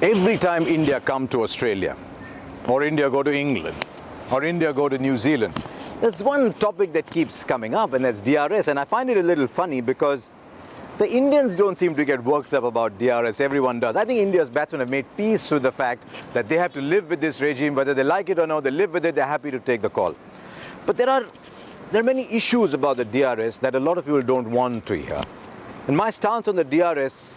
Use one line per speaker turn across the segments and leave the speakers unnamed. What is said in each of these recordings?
Every time India come to Australia, or India go to England, or India go to New Zealand, there's one topic that keeps coming up, and that's DRS. And I find it a little funny because the Indians don't seem to get worked up about DRS. Everyone does. I think India's batsmen have made peace with the fact that they have to live with this regime, whether they like it or not, they live with it, they're happy to take the call. But there are many issues about the DRS that a lot of people don't want to hear. And my stance on the DRS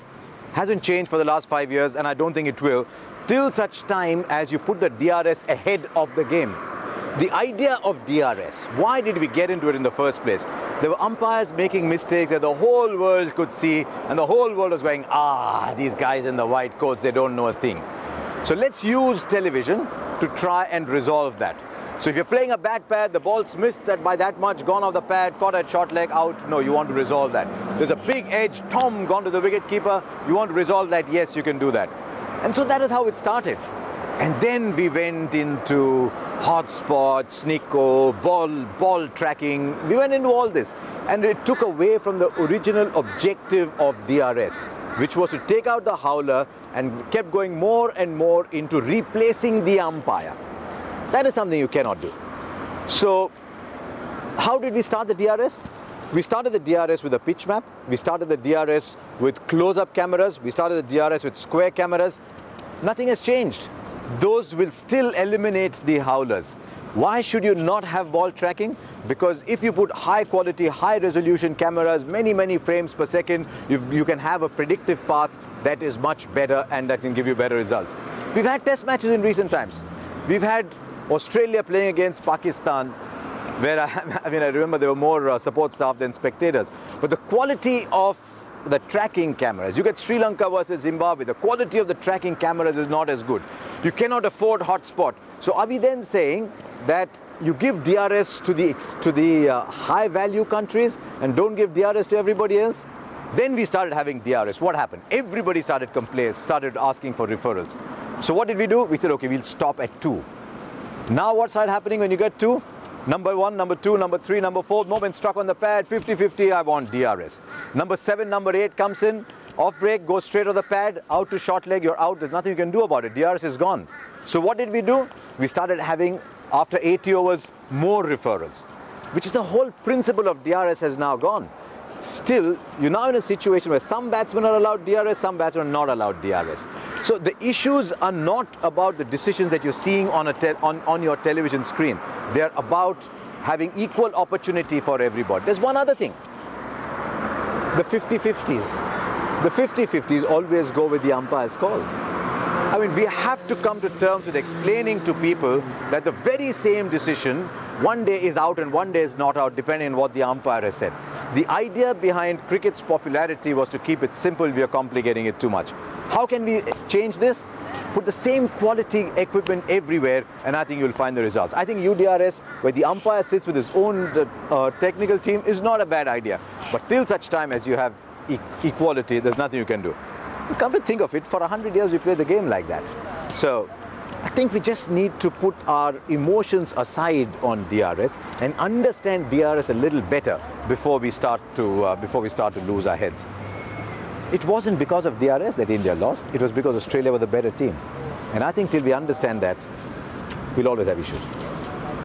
hasn't changed for the last 5 years, and I don't think it will, till such time as you put the DRS ahead of the game. The idea of DRS, why did we get into it in the first place? There were umpires making mistakes that the whole world could see, and the whole world was going, these guys in the white coats, they don't know a thing. So let's use television to try and resolve that. So if you're playing a bad pad, the ball's missed that by that much, gone off the pad, caught at short leg, out. No, you want to resolve that. There's a big edge, Tom, gone to the wicket keeper. You want to resolve that? Yes, you can do that. And so that is how it started. And then we went into hotspot, snicko, ball tracking. We went into all this. And it took away from the original objective of DRS, which was to take out the howler, and kept going more and more into replacing the umpire. That is something you cannot do. So how did we start the DRS? We started the DRS with a pitch map. We started the DRS with close-up cameras. We started the DRS with square cameras. Nothing has changed. Those will still eliminate the howlers. Why should you not have ball tracking? Because if you put high quality, high resolution cameras, many frames per second, you can have a predictive path that is much better and that can give you better results. We've had test matches in recent times. We've had Australia playing against Pakistan, where I remember there were more support staff than spectators. But the quality of the tracking cameras, you get Sri Lanka versus Zimbabwe, the quality of the tracking cameras is not as good. You cannot afford hotspot. So are we then saying that you give DRS to the high value countries and don't give DRS to everybody else? Then we started having DRS. What happened? Everybody started asking for referrals. So what did we do? We said, okay, we'll stop at 2. Now what started happening when you get 2? Number 1, number 2, number 3, number 4, moment struck on the pad, 50-50, I want DRS. Number 7, number 8 comes in, off break, goes straight on the pad, out to short leg, you're out, there's nothing you can do about it, DRS is gone. So what did we do? We started having, after 80 overs, more referrals, which is the whole principle of DRS has now gone. Still, you're now in a situation where some batsmen are allowed DRS, some batsmen are not allowed DRS. So the issues are not about the decisions that you're seeing on your television screen. They're about having equal opportunity for everybody. There's one other thing. The 50-50s. The 50-50s always go with the umpire's call. I mean, we have to come to terms with explaining to people that the very same decision, one day is out and one day is not out, depending on what the umpire has said. The idea behind cricket's popularity was to keep it simple. We are complicating it too much. How can we change this? Put the same quality equipment everywhere, and I think you'll find the results. I think UDRS, where the umpire sits with his own technical team, is not a bad idea. But till such time as you have equality, there's nothing you can do. Come to think of it, for 100 years we played the game like that. So I think we just need to put our emotions aside on DRS and understand DRS a little better before we start to lose our heads. It wasn't because of DRS that India lost. It was because Australia were the better team. And I think till we understand that, we'll always have issues.